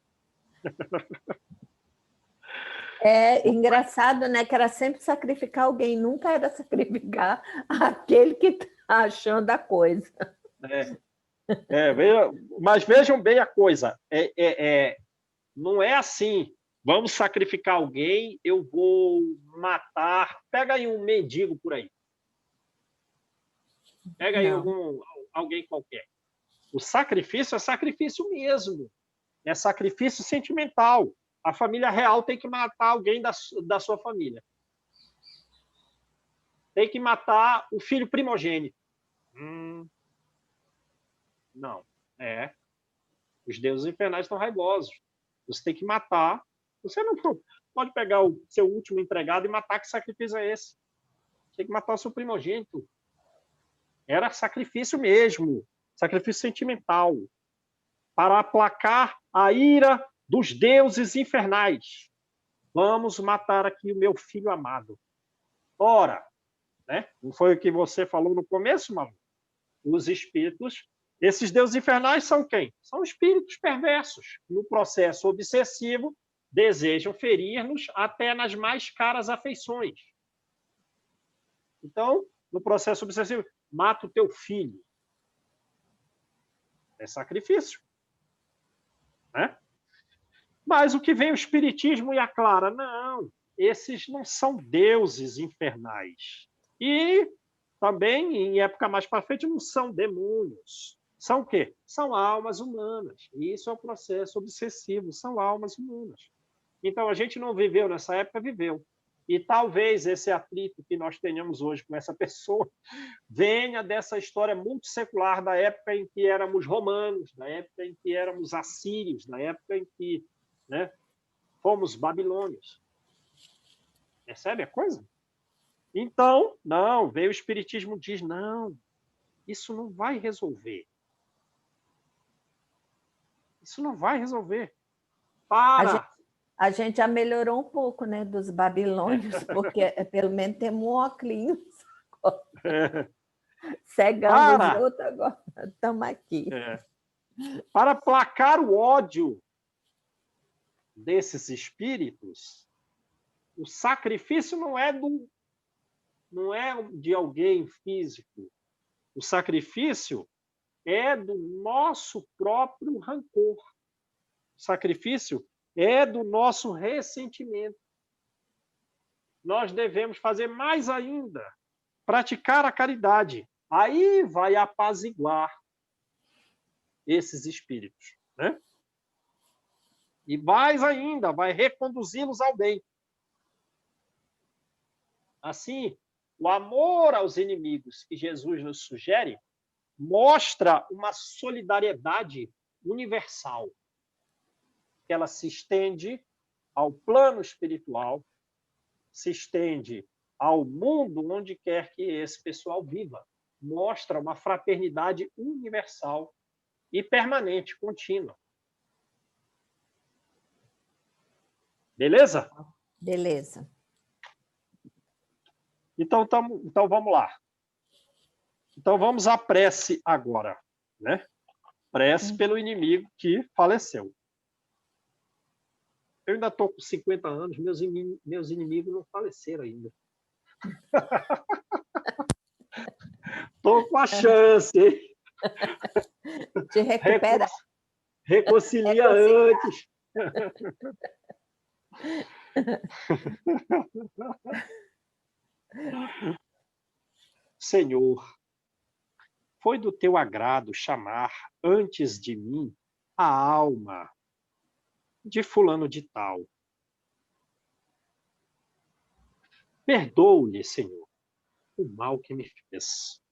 É engraçado, né? Que era sempre sacrificar alguém, nunca era sacrificar aquele que está achando a coisa. Mas vejam bem a coisa. Não é assim, vamos sacrificar alguém, eu vou matar. Pega aí um mendigo por aí. Pega aí alguém qualquer. O sacrifício é sacrifício mesmo. É sacrifício sentimental. A família real tem que matar alguém da sua família. Tem que matar o filho primogênito. Não. Os deuses infernais estão raivosos. Você tem que matar. Você não pode pegar o seu último empregado e matar. Que sacrifício é esse? Você tem que matar o seu primogênito. Era sacrifício mesmo. Sacrifício sentimental. Para aplacar a ira dos deuses infernais. Vamos matar aqui o meu filho amado. Ora, né? Não foi o que você falou no começo, Malu? Os espíritos, esses deuses infernais são quem? São espíritos perversos. No processo obsessivo, desejam ferir-nos até nas mais caras afeições. Então, no processo obsessivo, mata o teu filho. É sacrifício. Né? Mas o que vem o Espiritismo e a Clara? Não, esses não são deuses infernais. E também, em época mais para frente, não são demônios. São o quê? São almas humanas. E isso é o processo obsessivo, são almas humanas. Então, a gente não viveu nessa época, viveu. E talvez esse atrito que nós tenhamos hoje com essa pessoa venha dessa história muito secular da época em que éramos romanos, da época em que éramos assírios, da época em que, né, fomos babilônios. Percebe a coisa? Então, não, veio o Espiritismo, diz, não, isso não vai resolver. Isso não vai resolver. A gente já melhorou um pouco, né, dos babilônios, porque pelo menos temos um óculos. Cegamos os outros, agora estamos aqui. Para aplacar o ódio desses espíritos, o sacrifício não é de alguém físico. O sacrifício é do nosso próprio rancor. O sacrifício é do nosso ressentimento. Nós devemos fazer mais ainda, praticar a caridade. Aí vai apaziguar esses espíritos, né? E mais ainda, vai reconduzi-los ao bem. Assim, o amor aos inimigos que Jesus nos sugere mostra uma solidariedade universal. Ela se estende ao plano espiritual, se estende ao mundo onde quer que esse pessoal viva. Mostra uma fraternidade universal e permanente, contínua. Beleza? Beleza. Então vamos lá. Então vamos à prece agora, né? Prece pelo inimigo que faleceu. Eu ainda estou com 50 anos, meus inimigos não faleceram ainda. Estou com a chance, hein? De recuperar. Reconcilia antes. Senhor, foi do teu agrado chamar antes de mim a alma de fulano de tal. Perdoe-lhe, Senhor, o mal que me fez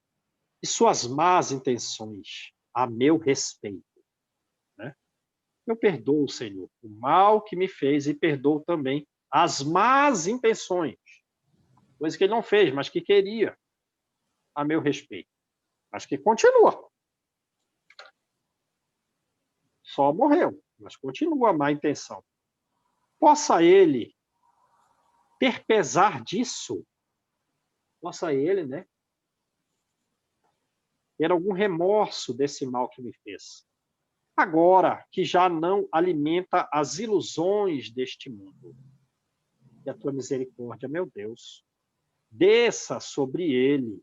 e suas más intenções a meu respeito. Né? Eu perdoo, Senhor, o mal que me fez e perdoo também as más intenções, coisa que ele não fez, mas que queria a meu respeito, mas que continua. Só morreu, mas continua a má intenção. Possa ele ter pesar disso, possa ele, né, ter algum remorso desse mal que me fez. Agora que já não alimenta as ilusões deste mundo. E a tua misericórdia, meu Deus, desça sobre ele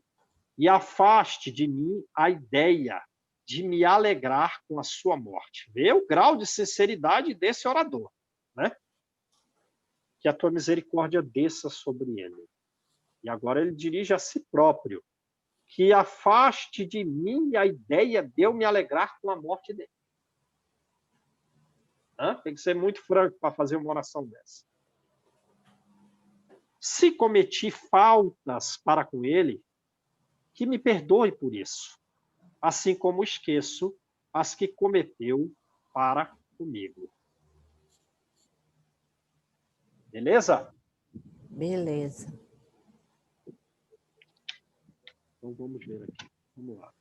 e afaste de mim a ideia de me alegrar com a sua morte. Vê o grau de sinceridade desse orador, né? Que a tua misericórdia desça sobre ele. E agora ele dirige a si próprio, que afaste de mim a ideia de eu me alegrar com a morte dele. Tem que ser muito franco para fazer uma oração dessa. Se cometi faltas para com ele, que me perdoe por isso, assim como esqueço as que cometeu para comigo. Beleza? Beleza. Então vamos ver aqui. Vamos lá.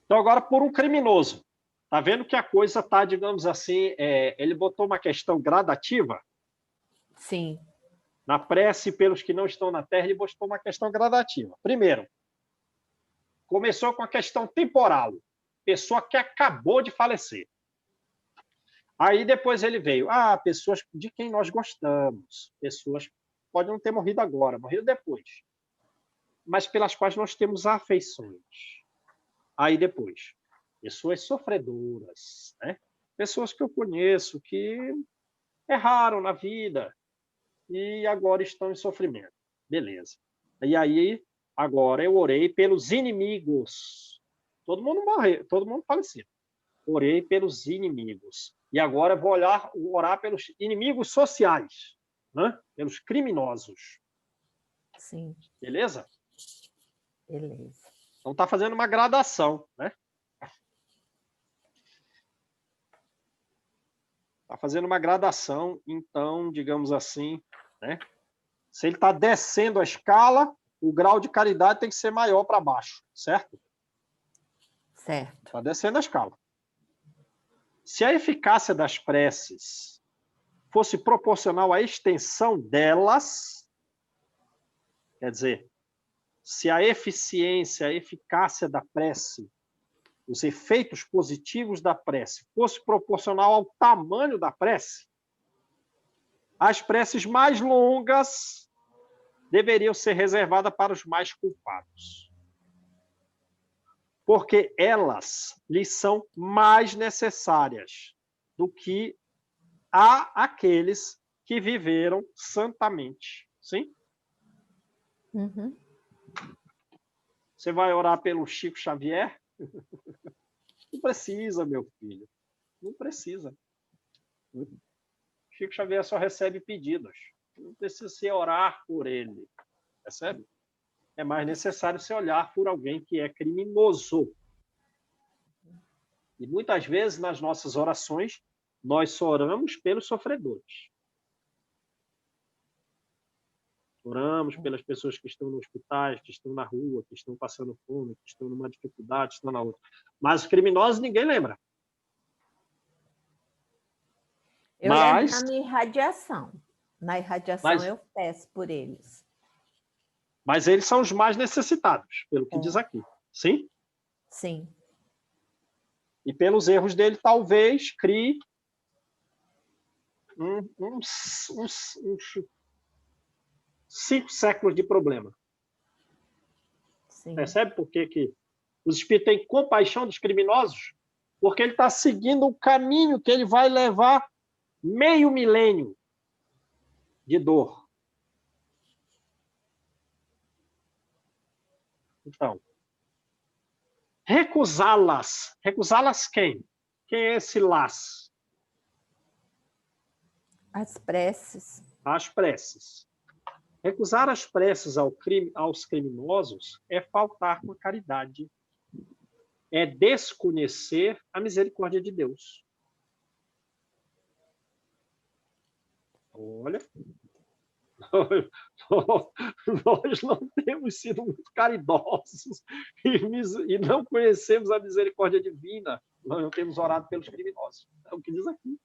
Então agora por um criminoso. Tá vendo que a coisa tá, digamos assim, ele botou uma questão gradativa? Sim. Na prece, pelos que não estão na Terra, ele botou uma questão gradativa. Primeiro, começou com a questão temporal. Pessoa que acabou de falecer. Aí depois ele veio, pessoas de quem nós gostamos. Pessoas podem não ter morrido agora, morreram depois. Mas pelas quais nós temos afeições. Aí depois, pessoas sofredoras, né? Pessoas que eu conheço que erraram na vida e agora estão em sofrimento. Beleza. E aí, agora eu orei pelos inimigos. Todo mundo morreu, todo mundo faleceu. Orei pelos inimigos. E agora eu vou orar pelos inimigos sociais, né? Pelos criminosos. Sim. Beleza? Beleza. Então está fazendo uma gradação, né? Está fazendo uma gradação, então, digamos assim, né? Se ele está descendo a escala, o grau de caridade tem que ser maior para baixo, certo? Certo. Está descendo a escala. Se a eficácia das preces fosse proporcional à extensão delas, quer dizer, se a eficiência, a eficácia da prece, os efeitos positivos da prece fosse proporcional ao tamanho da prece, as preces mais longas deveriam ser reservadas para os mais culpados. Porque elas lhes são mais necessárias do que a aqueles que viveram santamente. Sim? Uhum. Você vai orar pelo Chico Xavier? Não precisa, meu filho. Não precisa. Chico Xavier só recebe pedidos. Não precisa se orar por ele. Percebe? É mais necessário se olhar por alguém que é criminoso. E muitas vezes, nas nossas orações, nós só oramos pelos sofredores. Oramos pelas pessoas que estão nos hospitais, que estão na rua, que estão passando fome, que estão numa dificuldade, que estão na outra. Mas os criminosos ninguém lembra. Eu levo na minha irradiação. Na irradiação eu peço por eles. Mas eles são os mais necessitados, pelo que diz aqui. Sim? Sim. E pelos erros dele, talvez crie uns 5 séculos de problema. Sim. Percebe por que os espíritos têm compaixão dos criminosos? Porque ele está seguindo um caminho que ele vai levar meio milênio de dor. Então, recusá-las. Recusá-las quem? Quem é esse las? As preces. As preces. Recusar as preces aos criminosos é faltar com a caridade. É desconhecer a misericórdia de Deus. Olha, nós não temos sido muito caridosos e não conhecemos a misericórdia divina. Nós não temos orado pelos criminosos. É o que diz aqui.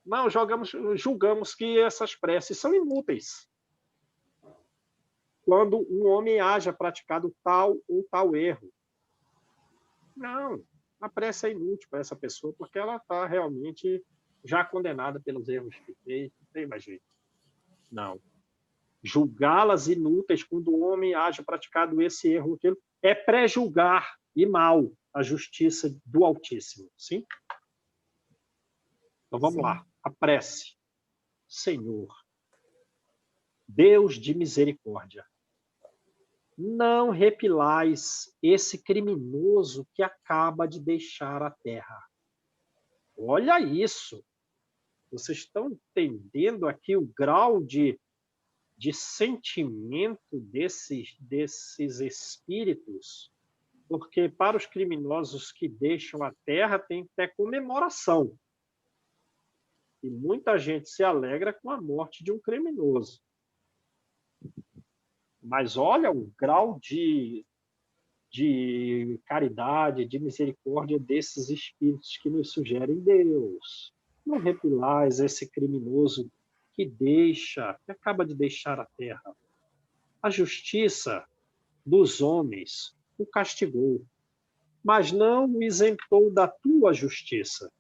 Não, julgamos que essas preces são inúteis. Quando um homem haja praticado tal ou tal erro. Não, a prece é inútil para essa pessoa, porque ela está realmente já condenada pelos erros que fez, não tem mais jeito. Não. Julgá-las inúteis quando o homem haja praticado esse erro, aquilo, é pré-julgar e mal a justiça do Altíssimo. Sim? Então vamos lá. A prece. Senhor, Deus de misericórdia, não repilais esse criminoso que acaba de deixar a terra. Olha isso! Vocês estão entendendo aqui o grau de sentimento desses espíritos? Porque para os criminosos que deixam a terra tem até comemoração. E muita gente se alegra com a morte de um criminoso. Mas olha o grau de caridade, de misericórdia desses espíritos que nos sugerem Deus. Não repilais esse criminoso que acaba de deixar a terra. A justiça dos homens o castigou, mas não o isentou da tua justiça,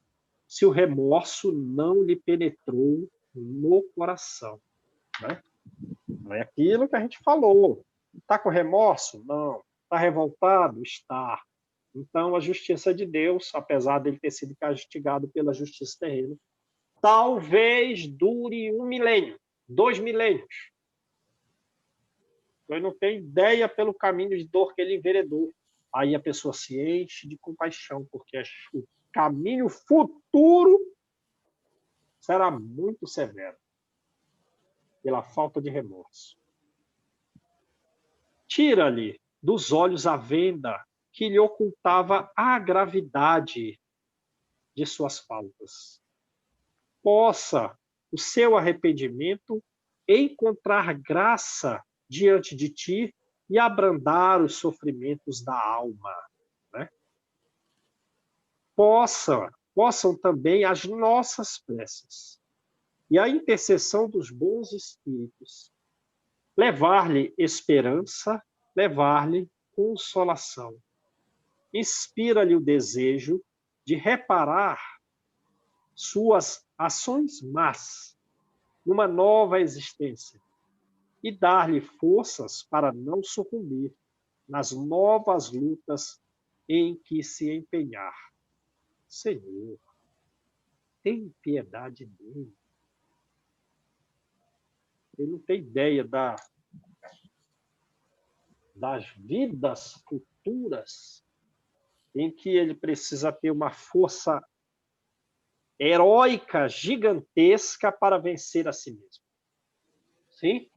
se o remorso não lhe penetrou no coração. Né? Não é aquilo que a gente falou. Está com remorso? Não. Está revoltado? Está. Então, a justiça de Deus, apesar dele ter sido castigado pela justiça terrena, talvez dure 1 milênio, 2 milênios. Eu não tenho ideia pelo caminho de dor que ele enveredou. Aí a pessoa se enche de compaixão, porque o caminho futuro será muito severo pela falta de remorso. Tira-lhe dos olhos a venda que lhe ocultava a gravidade de suas faltas. Possa o seu arrependimento encontrar graça diante de ti e abrandar os sofrimentos da alma. Né? Possam também as nossas preces e a intercessão dos bons espíritos levar-lhe esperança, levar-lhe consolação. Inspira-lhe o desejo de reparar suas ações más numa nova existência e dar-lhe forças para não sucumbir nas novas lutas em que se empenhar. Senhor, tem piedade dele. Ele não tem ideia das vidas futuras em que ele precisa ter uma força heróica, gigantesca para vencer a si mesmo. Sim?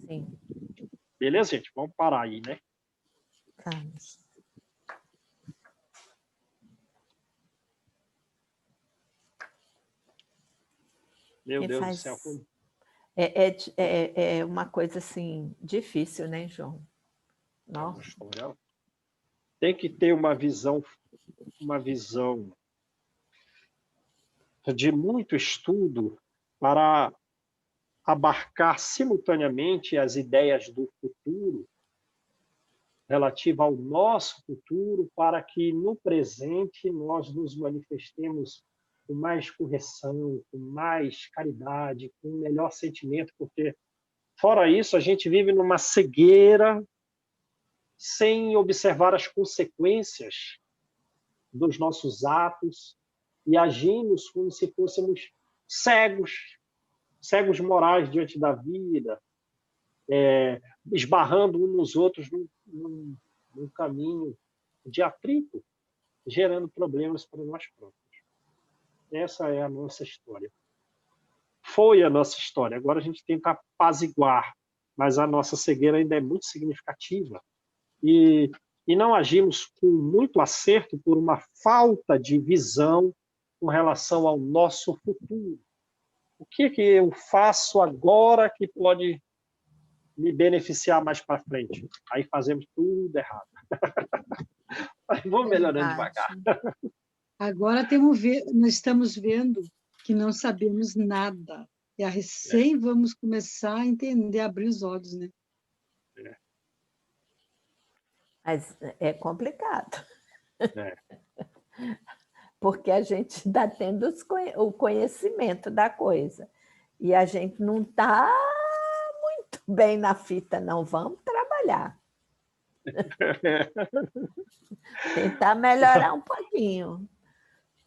Sim. Beleza, gente? Vamos parar aí, né? Vamos. Meu Deus do céu. É uma coisa assim difícil, né, João? Nossa. Tem que ter uma visão de muito estudo para abarcar simultaneamente as ideias do futuro, relativa ao nosso futuro, para que no presente nós nos manifestemos com mais correção, com mais caridade, com um melhor sentimento, porque, fora isso, a gente vive numa cegueira sem observar as consequências dos nossos atos e agimos como se fôssemos cegos morais diante da vida, esbarrando uns nos outros num caminho de atrito, gerando problemas para nós próprios. Essa é a nossa história. Foi a nossa história. Agora a gente tenta apaziguar, mas a nossa cegueira ainda é muito significativa. E não agimos com muito acerto por uma falta de visão com relação ao nosso futuro. O que eu faço agora que pode me beneficiar mais para frente? Aí fazemos tudo errado. Vamos melhorando devagar. Agora nós estamos vendo que não sabemos nada. E a recém vamos começar a entender, abrir os olhos, né? Mas é complicado. Porque a gente está tendo o conhecimento da coisa. E a gente não está muito bem na fita, não. Vamos trabalhar. Tentar melhorar um pouquinho.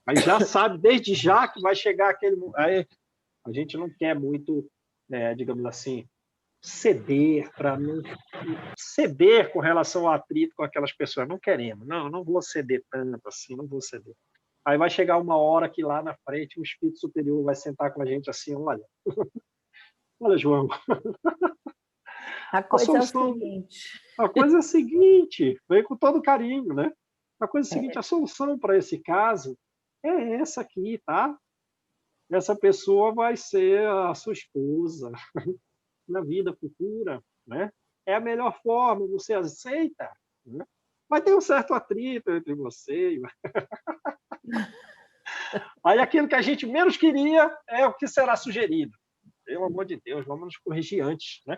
Mas já sabe, desde já, que vai chegar aquele... Aí, a gente não quer muito, digamos assim, ceder com relação ao atrito com aquelas pessoas. Não queremos. Não vou ceder tanto assim, não vou ceder. Aí vai chegar uma hora que lá na frente o espírito superior vai sentar com a gente assim, olha, João. A coisa é o seguinte. A coisa é a seguinte, vem com todo carinho, né? A coisa é a seguinte, a solução para esse caso é essa aqui, tá? Essa pessoa vai ser a sua esposa na vida futura, né? É a melhor forma, você aceita, né? Vai ter um certo atrito entre você. Aí aquilo que a gente menos queria é o que será sugerido. Pelo amor de Deus, vamos nos corrigir antes, né?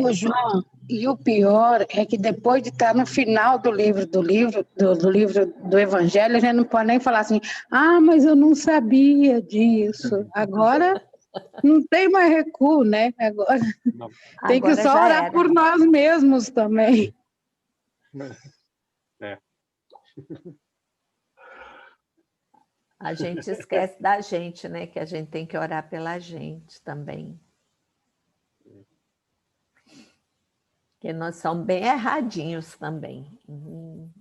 Ô, João, e o pior é que depois de estar no final do livro do Evangelho, a gente não pode nem falar assim, mas eu não sabia disso. Agora não tem mais recuo, né? Agora tem que só orar por nós mesmos também. A gente esquece da gente, né? Que a gente tem que orar pela gente também. Porque nós somos bem erradinhos também.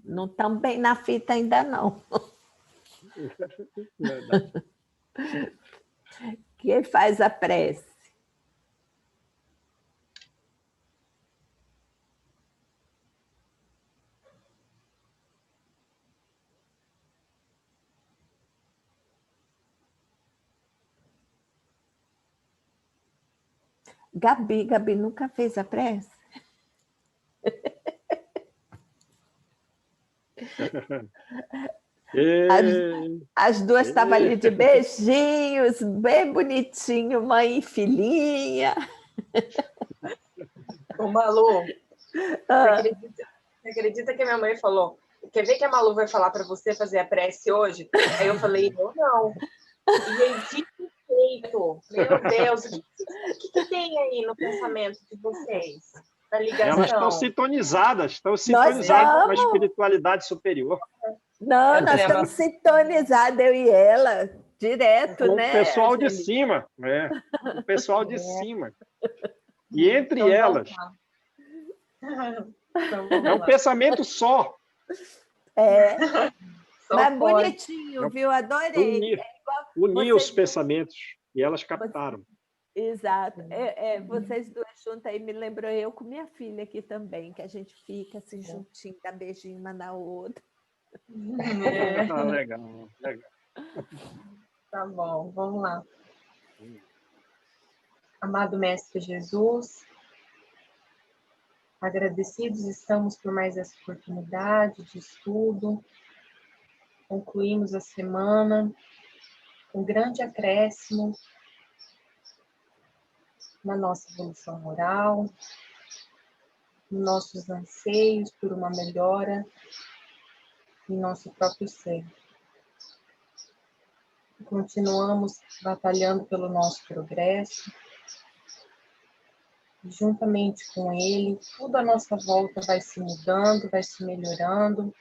Não estamos bem na fita ainda, não. Verdade. Quem faz a prece? Gabi nunca fez a prece? As duas estavam ali de beijinhos, bem bonitinho, mãe e filhinha. Ô, Malu, você acredita que a minha mãe falou, quer ver que a Malu vai falar para você fazer a prece hoje? Aí eu falei, eu não. E aí, dito feito, meu Deus, o que tem aí no pensamento de vocês? Na ligação? Elas estão sintonizadas com a espiritualidade superior. Não, nós estamos sintonizados, eu e ela, direto, com né? O pessoal de cima, o pessoal de cima. E entre então, elas. É um pensamento só. Mas bonitinho, viu? Adorei. Unir os pensamentos. E elas captaram. Exato. Vocês duas juntas aí me lembrou eu com minha filha aqui também, que a gente fica assim juntinho, dá beijinho uma na outra. Legal. Tá bom, vamos lá. Amado Mestre Jesus, agradecidos estamos por mais essa oportunidade de estudo. Concluímos a semana um grande acréscimo na nossa evolução moral, nos nossos anseios por uma melhora em nosso próprio ser. Continuamos batalhando pelo nosso progresso, e juntamente com ele, tudo à nossa volta vai se mudando, vai se melhorando.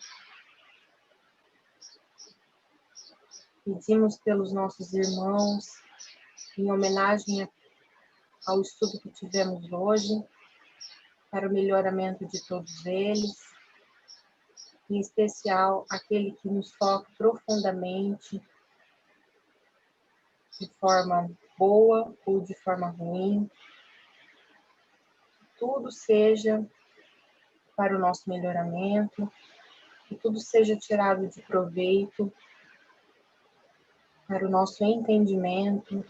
Pedimos pelos nossos irmãos, em homenagem ao estudo que tivemos hoje, para o melhoramento de todos eles, em especial aquele que nos toca profundamente, de forma boa ou de forma ruim. Tudo seja para o nosso melhoramento, que tudo seja tirado de proveito para o nosso entendimento,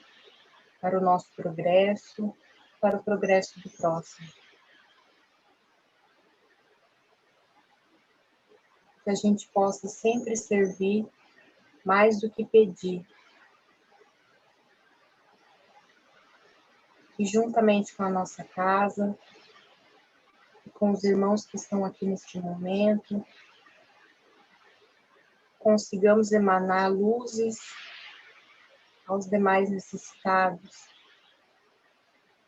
para o nosso progresso, para o progresso do próximo. Que a gente possa sempre servir mais do que pedir. E juntamente com a nossa casa, e com os irmãos que estão aqui neste momento, consigamos emanar luzes aos demais necessitados,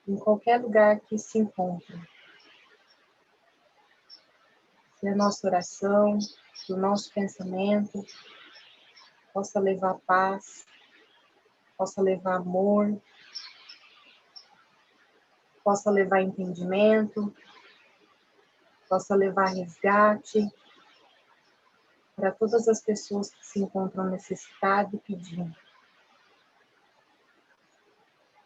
em qualquer lugar que se encontrem. Que a nossa oração, que o nosso pensamento possa levar paz, possa levar amor, possa levar entendimento, possa levar resgate para todas as pessoas que se encontram necessitadas e pedindo.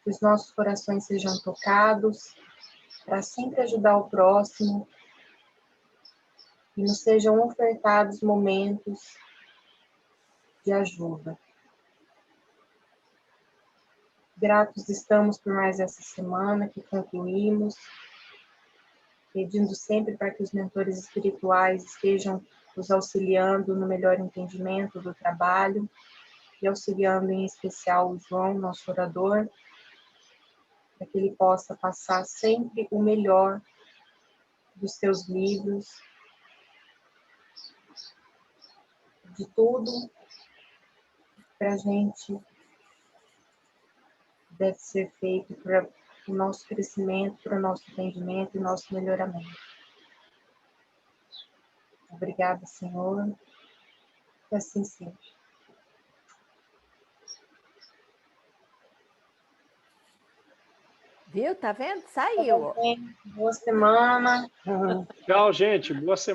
Que os nossos corações sejam tocados para sempre ajudar o próximo e nos sejam ofertados momentos de ajuda. Gratos estamos por mais essa semana que concluímos, pedindo sempre para que os mentores espirituais estejam nos auxiliando no melhor entendimento do trabalho e auxiliando em especial o João, nosso orador, para que ele possa passar sempre o melhor dos seus livros, de tudo para a gente deve ser feito para o nosso crescimento, para o nosso entendimento e nosso melhoramento. Obrigada, Senhor, que assim seja. Viu? Tá vendo? Saiu. Boa semana. Tchau, gente. Boa semana.